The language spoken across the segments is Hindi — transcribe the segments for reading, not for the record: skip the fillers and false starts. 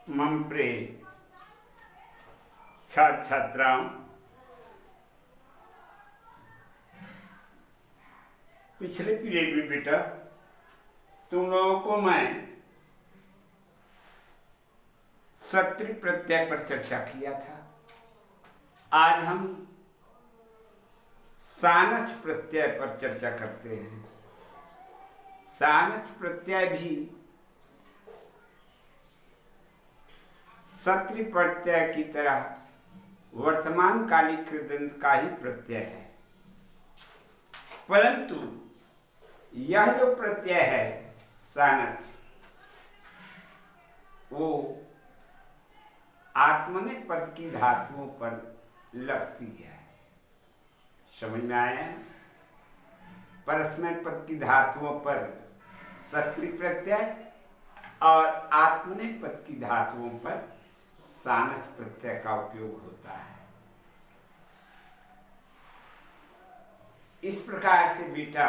मम प्रिय छात्र छात्राओं, पिछले पीरियड में बेटा तुम लोगों को मैं सत्रि प्रत्यय पर चर्चा किया था। आज हम सानच प्रत्यय पर चर्चा करते हैं। सानच प्रत्यय भी सत्रि प्रत्यय की तरह वर्तमान कालिक कृदंत का ही प्रत्यय है, परंतु यह जो प्रत्यय है सानच, वो आत्मने पद की धातुओं पर लगती है। समझ में आया? परस्मै पद की धातुओं पर सत्रि प्रत्यय और आत्मने पद की धातुओं पर सानच प्रत्यय का उपयोग होता है। इस प्रकार से बेटा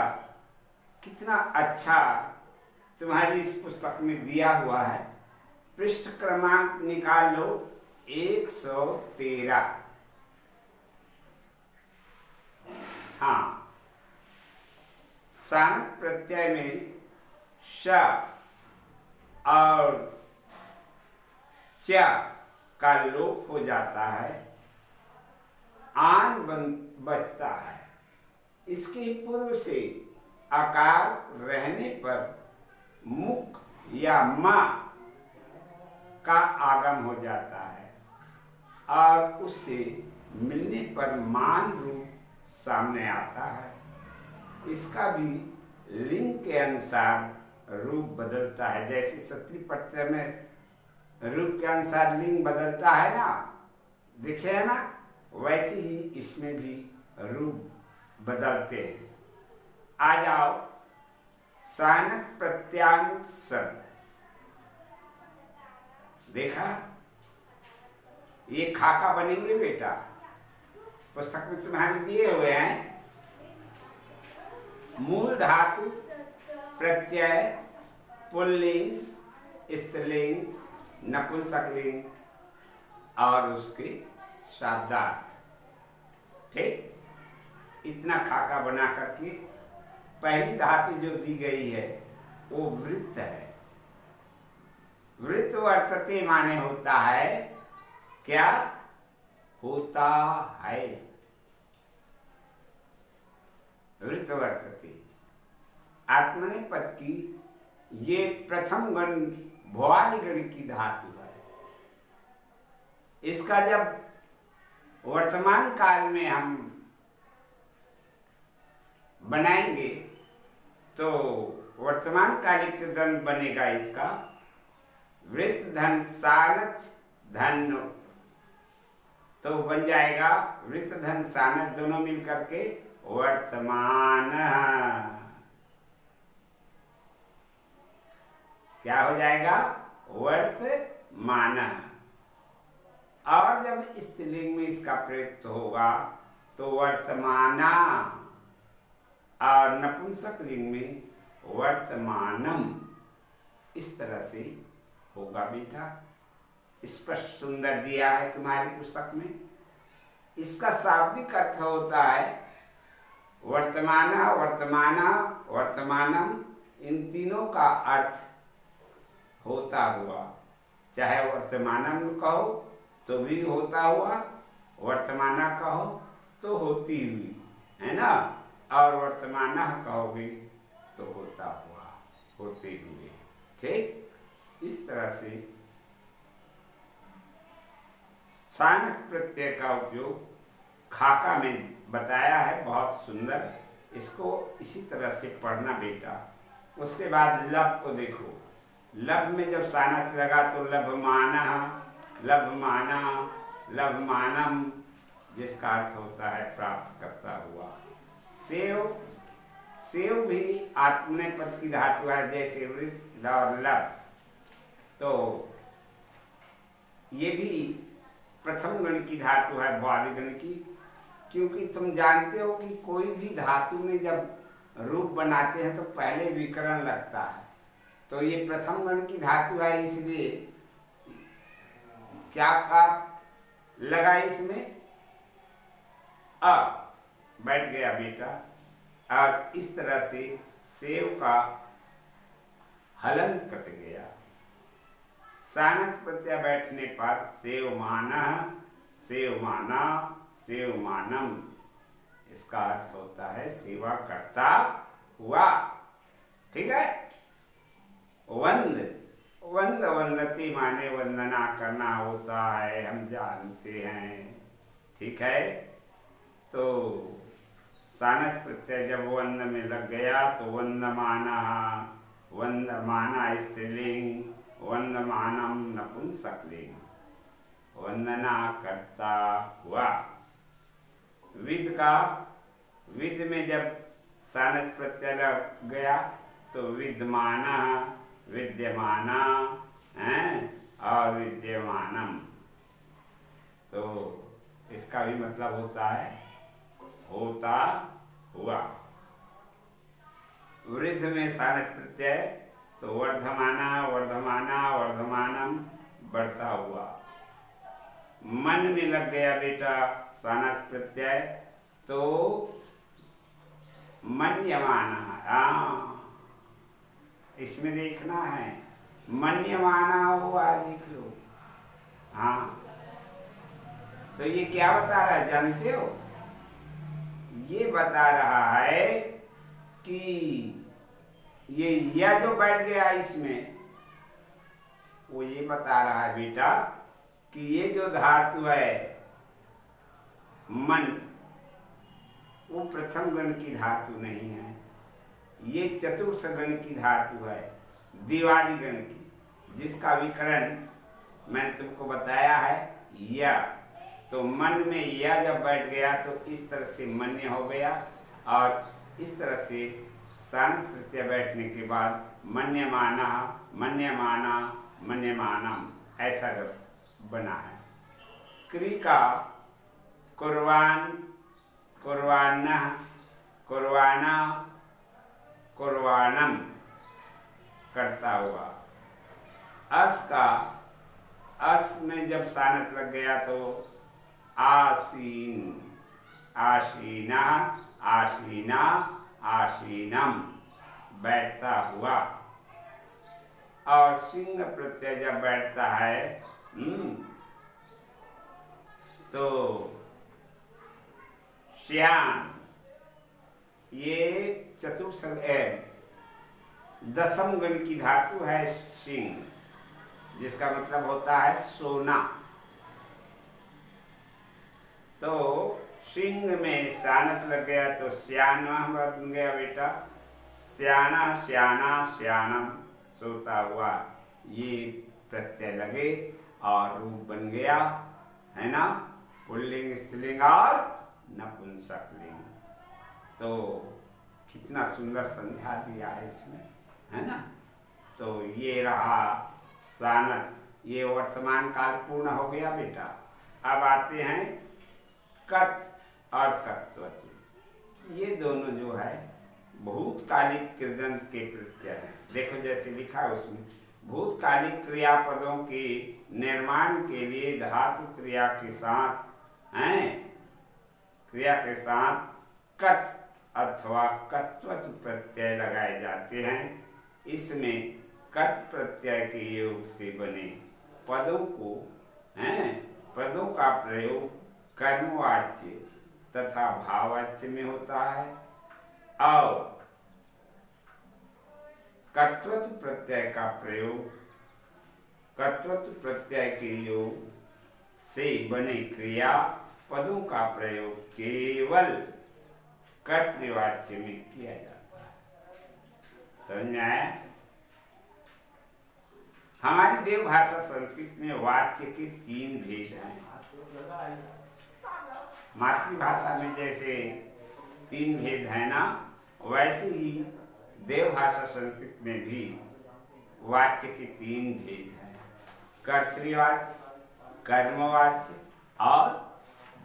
कितना अच्छा तुम्हारी इस पुस्तक में दिया हुआ है। पृष्ठ क्रमांक निकाल लो 113। हाँ, सानच प्रत्यय में श और च का लोप हो जाता है, आन बचता है। इसके पूर्व से आकार रहने पर मुख या मां का आगम हो जाता है और उससे मिलने पर मान रूप सामने आता है। इसका भी लिंग के अनुसार रूप बदलता है। जैसे सत्रि प्रत्यय में रूप के अनुसार लिंग बदलता है ना, दिखे है ना, वैसे ही इसमें भी रूप बदलते हैं। आ जाओ सानक प्रत्यांत शब्द। देखा, ये खाका बनेंगे बेटा, पुस्तक में तुम्हारे दिए हुए हैं। मूल धातु प्रत्यय पुल्लिंग, स्त्रीलिंग, नपुंसकलिंग और उसके शब्दार्थ। ठीक, इतना खाका बना करके पहली धातु जो दी गई है वो वृत्त है। वृत्त वर्तते माने होता है क्या? होता है। वृत्त वर्तते आत्मने पद की ये प्रथम गण भुआदि गण की धातु है। इसका जब वर्तमान काल में हम बनाएंगे तो वर्तमान कालिक दंत बनेगा इसका वृत्त धन सानच धन, तो बन जाएगा वृत्त धन सानच दोनों मिल करके वर्तमान। क्या हो जाएगा? वर्तमान। और जब स्त्रीलिंग में इसका प्रयुक्त होगा तो वर्तमाना, और नपुंसक लिंग में वर्तमानम। इस तरह से होगा बेटा। स्पष्ट सुंदर दिया है तुम्हारी पुस्तक में। इसका शाब्दिक अर्थ होता है वर्तमाना, वर्तमाना, वर्तमानम। इन तीनों का अर्थ होता हुआ, चाहे वर्तमानम कहो तो भी होता हुआ, वर्तमाना कहो तो होती हुई, है ना, और वर्तमान कहोगे तो होता हुआ, होते हुए। ठीक, इस तरह से सानक प्रत्यय का उपयोग खाका में बताया है। बहुत सुंदर, इसको इसी तरह से पढ़ना बेटा। उसके बाद लब को देखो। लब में जब सानच लगा तो लभमाना, लभमाना, लभमानम, जिसका अर्थ होता है प्राप्त करता हुआ। सेव, सेव भी आत्मने पद की धातु है, जैसे वृत्त और लब। तो ये भी प्रथम गण की धातु है, भुआदि गण की। क्योंकि तुम जानते हो कि कोई भी धातु में जब रूप बनाते हैं तो पहले विकरण लगता है। तो ये प्रथम गण की धातु है, इसलिए क्या आप लगा इसमें? अ बैठ गया बेटा। और इस तरह से सेव का हलंत कट गया। सानस प्रत्यय बैठने पर सेवमाना, सेवमाना, सेवमानम, इसका अर्थ होता है सेवा करता हुआ। ठीक है। वंद, वंद वंदती माने वंदना करना होता है, हम जानते हैं। ठीक है। तो सानस प्रत्यय जब वंद में लग गया तो वंदमाना, वंदमाना स्त्रीलिंग, वंदमानम नपुंसकलिंग, वंदना करता हुआ। विद का, विद में जब सानस प्रत्यय लग गया तो विद्यमाना, विद्यमाना हैं और विद्यमानम, तो इसका भी मतलब होता है होता हुआ। वृद्ध में सानस प्रत्यय तो वर्धमाना, वर्धमाना, वर्धमानम, बढ़ता हुआ। मन में लग गया बेटा सानस प्रत्यय तो मन्यमाना, इसमें देखना है मन्यमाना हुआ, लिख लो। हाँ, तो ये क्या बता रहा है जानते हो? ये बता रहा है कि ये या जो बैठ गया इसमें, वो ये बता रहा है बेटा कि ये जो धातु है मन, वो प्रथम गण की धातु नहीं है, ये चतुर्थ गण की धातु है, द्विवादी गण की, जिसका विकरण मैंने तुमको बताया है या। तो मन में या जब बैठ गया तो इस तरह से मन्य हो गया, और इस तरह से सानस प्रत्यय बैठने के बाद मन्यमाना, मन्यमाना, मन्यमानम, ऐसा बना है। क्री का कुर्वान, कुर्वाना, कुर्वाना, कुर्वानम, करता हुआ। अस का, अस में जब सानस लग गया तो आसीन, आशीना, आशीना, आशीनम, बैठता हुआ। और सिंह प्रत्यय जब बैठता है तो श्याम, ये चतुर्थ दसम गण की धातु है सिंह, जिसका मतलब होता है सोना। तो सिंह में सानस लग गया तो श्याना बन गया बेटा, श्याना, श्याना, श्यानम, सोता हुआ। ये प्रत्यय लगे और रूप बन गया, है ना, पुल्लिंग, स्त्रीलिंग और नपुंसकलिंग। तो कितना सुंदर संध्या दिया है इसमें, है ना। तो ये रहा सानस, ये वर्तमान काल पूर्ण हो गया बेटा। अब आते हैं कत और कत्वत। ये दोनों जो है भूतकालिक कृदंत के प्रत्यय हैं। देखो जैसे लिखा है उसमें, भूतकालिक क्रियापदों के निर्माण के लिए धातु क्रिया के साथ हैं, क्रिया के साथ कत अथवा कत्वत प्रत्यय लगाए जाते हैं। इसमें कत प्रत्यय के योग से बने पदों को पदों का प्रयोग कर्मवाच्य तथा भाववाच्य में होता है, और कत्वत प्रत्यय का प्रयोग कत्वत प्रत्यय के योग से बने क्रिया पदों का प्रयोग केवल कर्तृवाच्य में किया जाता है। समझ में आया? हमारी देवभाषा संस्कृत में वाच्य के 3 भेद हैं। मातृभाषा में जैसे 3 भेद है ना, वैसे ही देवभाषा संस्कृत में भी वाच्य के 3 भेद हैं, कर्तृवाच्य, कर्मवाच्य और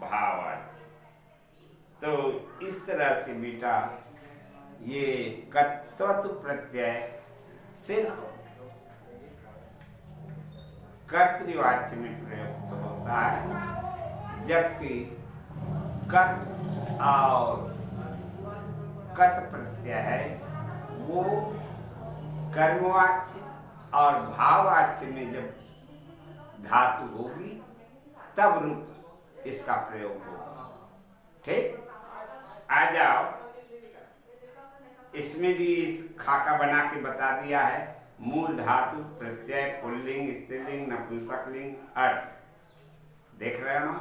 भाववाच्य। तो इस तरह से बेटा ये कत्वत प्रत्यय सिर्फ कर्तृवाच्य में प्रयुक्त होता है, जबकि कत और कत प्रत्यय है वो कर्मवाच्य और भाववाच्य में जब धातु होगी तब रूप इसका प्रयोग होगा। ठीक, आ जाओ, इसमें भी इस खाका बना के बता दिया है। मूल धातु, प्रत्यय, पुल्लिंग, स्त्रीलिंग, नपुंसकलिंग, अर्थ देख रहे हो ना।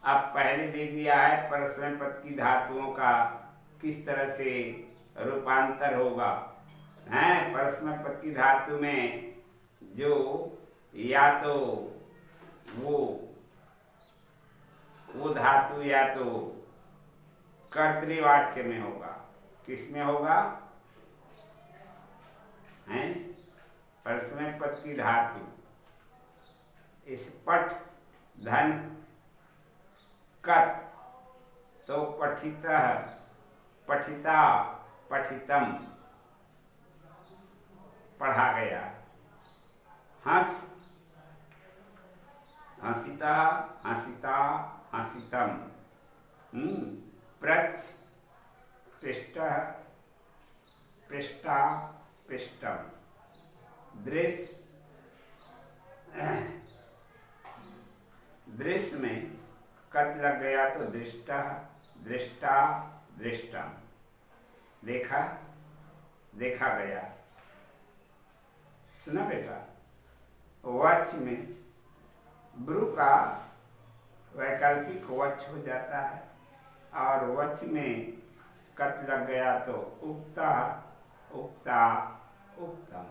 अब पहले दे दिया है परस्मै पद की धातुओं का किस तरह से रूपांतर होगा। हैं, परस्मै पद की धातु में जो या तो वो धातु या तो कर्तृवाच्य में होगा। किस में होगा? हैं, परस्मै पद की धातु इस पठ धन कत तो पठितः, पठिता, पठितम पढ़ा गया। हंस, हंसिता, हंसिता, हंसितम। प्रच, पृष्ठः, पृष्ठा, पृष्ठम। दृश्य, दृश्य में कत लग गया तो दृष्टा, दृष्टा, दृष्टम। देखा, देखा गया। सुना बेटा? वच में ब्रू का वैकल्पिक वच हो जाता है और वच में कत लग गया तो उक्ता, उक्ता, उक्तम।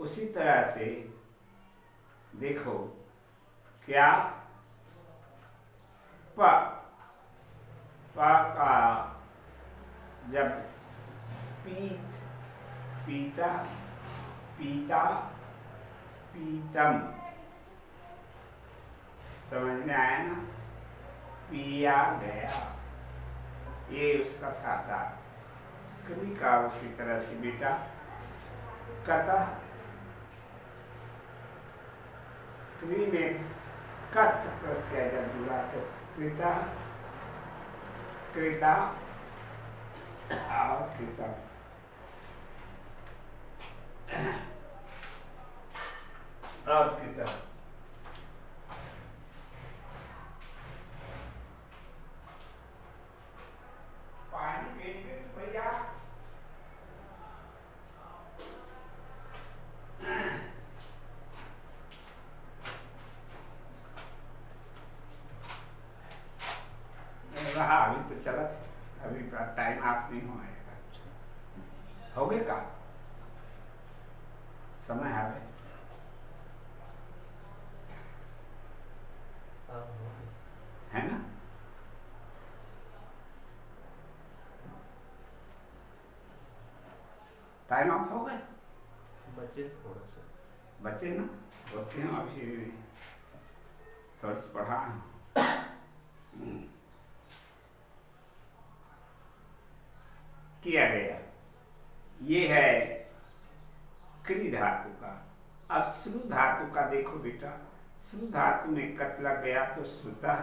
उसी तरह से देखो क्या प का जब पीत, पीता, पीता, पीतम, समझ में आया ना? पिया गया, ये उसका साता। कभी का उसी तरह से बेटा कतः, क्री में कत प्रत्यय जब जुड़ा तो कृता, कृता और कृतम। और कृतम पानी पीने भैया। रहा अभी तो चलत, अभी टाइम आप नहीं हो आएगा। हो गए का समय है है ना? टाइम आप हो गए? बचे थोड़ा सा, बचे ना? होते हैं अभी थोड़ा सा पढ़ा है। किया गया, ये है क्री धातु का। अब श्रु धातु का देखो बेटा, श्रु धातु में कत लग गया तो श्रुता,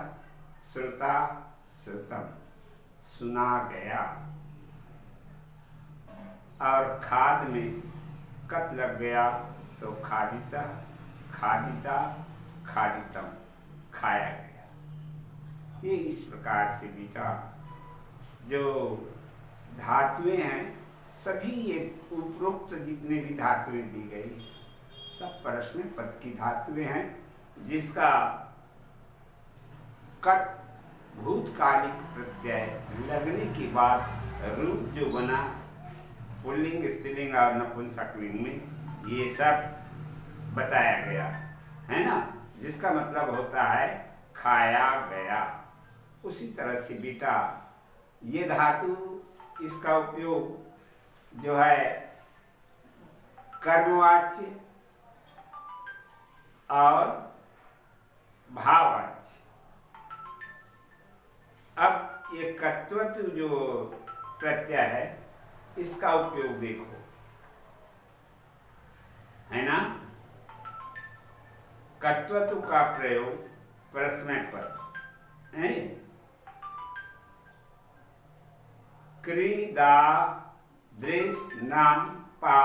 श्रुता, श्रुतम, सुना गया। और खाद में कत लग गया तो खादिता, खादिता, खादितम, खाया गया। ये इस प्रकार से बेटा जो धातुएं हैं सभी ये उपरोक्त जितने भी धातुएं दी गई सब परस्मै पद की धातुएं हैं, जिसका कत भूतकालिक प्रत्यय लगने के बाद रूप जो बना पुल्लिंग, स्त्रीलिंग और नपुंसकलिंग में, ये सब बताया गया है ना, जिसका मतलब होता है खाया गया। उसी तरह से बेटा ये धातु, इसका उपयोग जो है कर्मवाच्य और भाववाच्य। अब ये कत्वत्व जो प्रत्यय है इसका उपयोग देखो, है ना? कत्वतु का प्रयोग परस्मै पद है। क्रीदा दृश्य नाम पा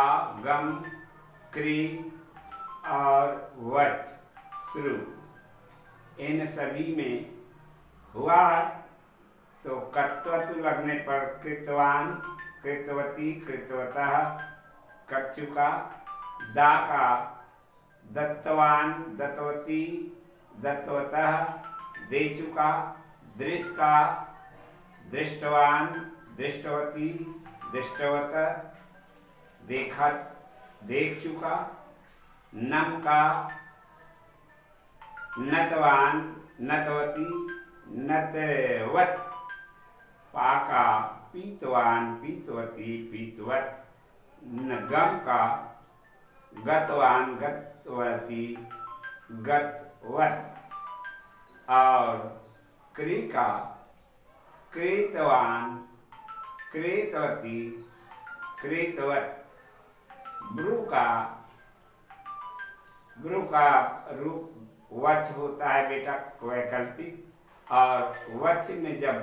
गम क्री और वच श्रु इन सभी में हुआ है। तो कत्वतु लगने पर कृतवान कृतवती कृतवतः कर चुका, दा का दत्तवान दत्तवती दत्तवतः दे चुका, दृश्य का दृष्टवान दृष्टवती दृष्टवत देखा देख चुका, नम का नतवान नतवती नतवत, पा का पीतवान पीतवती पीतवत, गम का गतवान गतवती गतवत और क्री का कृतवान कृतवती कृतवत। ब्रू का रूप वच होता है बेटा वैकल्पिक, और वच में जब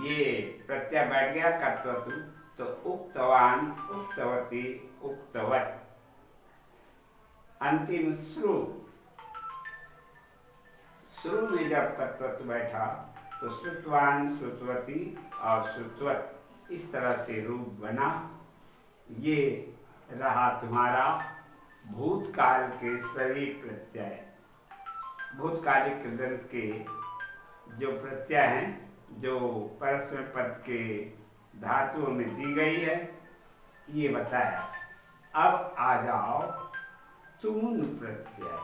ये प्रत्यय बैठ गया कत्वतु तो उक्तवान उक्तवती उक्तवत। अंतिम श्रु में जब कत्वतु बैठा तो श्रुतवान श्रुतवती और श्रुतवत, इस तरह से रूप बना। ये रहा तुम्हारा भूतकाल के सभी प्रत्यय। भूतकालिक ग्रंथ के जो प्रत्यय हैं, जो परस्मै पद के धातुओं में दी गई है, ये बताया। अब आ जाओ तुमुन प्रत्यय।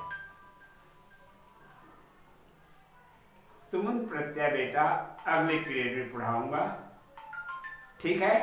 तुमुन प्रत्यय बेटा अगले पीरियड में पढ़ाऊंगा, ठीक है।